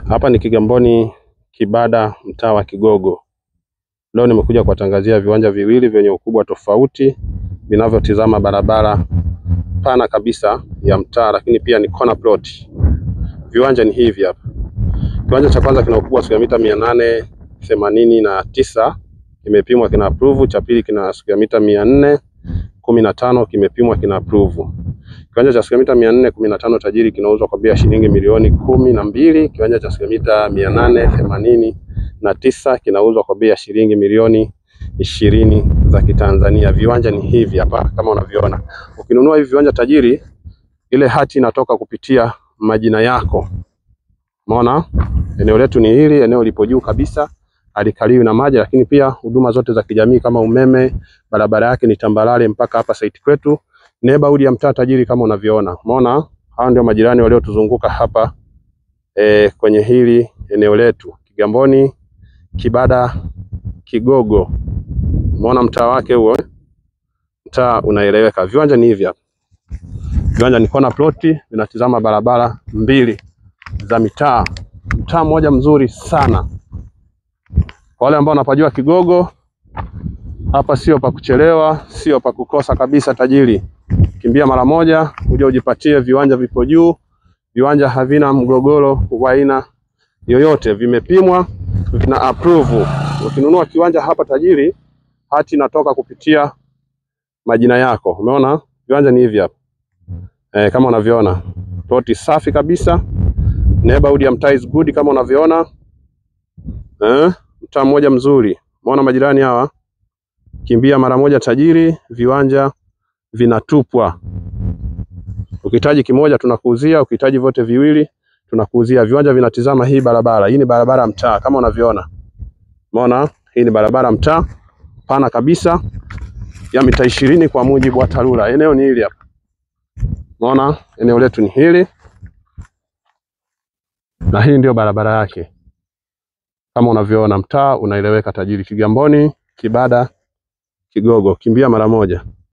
Hapa ni Kigamboni Kibada, mtaa wa Kigogo. Leo nimekuja kuwatangazia viwanja viwili vyenye ukubwa tofauti vinavyotizama barabara pana kabisa ya mtaa, lakini pia ni corner plot. Viwanja ni hivi hapa. Kiwanja cha kwanza kina ukubwa wa mita 889 kimepimwa, kina approve. Cha pili kina mita 415 kimepimwa, kina approve. Kiwanja cha mita 415 tajiri kinauzwa kwa bei ya shilingi milioni 12. Kiwanja cha mita 889 kinauzwa kwa bei ya shilingi milioni 20 za Kitanzania. Viwanja ni hivi hapa kama unavyoona. Ukinunua hivi viwanja tajiri, ile hati inatoka kupitia majina yako. Umeona? Eneo letu ni hili, eneo lipo juu kabisa, halikaliwi na maji, lakini pia huduma zote za kijamii kama umeme, barabara yake ni tambalale mpaka hapa site kwetu. Neighborhood ya mtaa tajiri kama unavyoona. Umeona? Hao ndio majirani waliotuzunguka hapa kwenye hili eneo letu. Kigamboni Kibada Kigogo. Umeona mtaa wake huo? Mtaa unaeleweka. Viwanja ni hivi hapa. Viwanja ni corner plot, vinatizama barabara mbili za mitaa. Mtaa mmoja mzuri sana. Kwa wale ambao wanapajua Kigogo, hapa sio pa kuchelewa, sio pa kukosa kabisa tajiri. Kimbia mara moja uje ujipatie. Viwanja vipo juu, viwanja havina mgogoro wa aina yoyote, vimepimwa, vina approve. Ukinunua kiwanja hapa tajiri, hati inatoka kupitia majina yako. Umeona? Viwanja ni hivi hapa. Kama unavyoona, ploti safi kabisa. Neighborhood ya mtaa is good kama unavyoona. Mtaa mmoja mzuri. Umeona majirani hawa? Kimbia mara moja tajiri, viwanja vinatupwa. Ukihitaji kimoja tunakuuzia, ukihitaji vote viwili tunakuuzia. Viwanja vinatizama hii barabara. Hii ni barabara mtaa kama unavyoona. Umeona? Hii ni barabara mtaa pana kabisa ya mita 20 kwa mujibu wa TARURA. Eneo ni hili hapa. Umeona? Eneo letu ni hili. Na hii ndio barabara yake. Kama unavyoona, mtaa unaeleweka tajiri. Kigamboni Kibada Kigogo. Kimbia mara moja.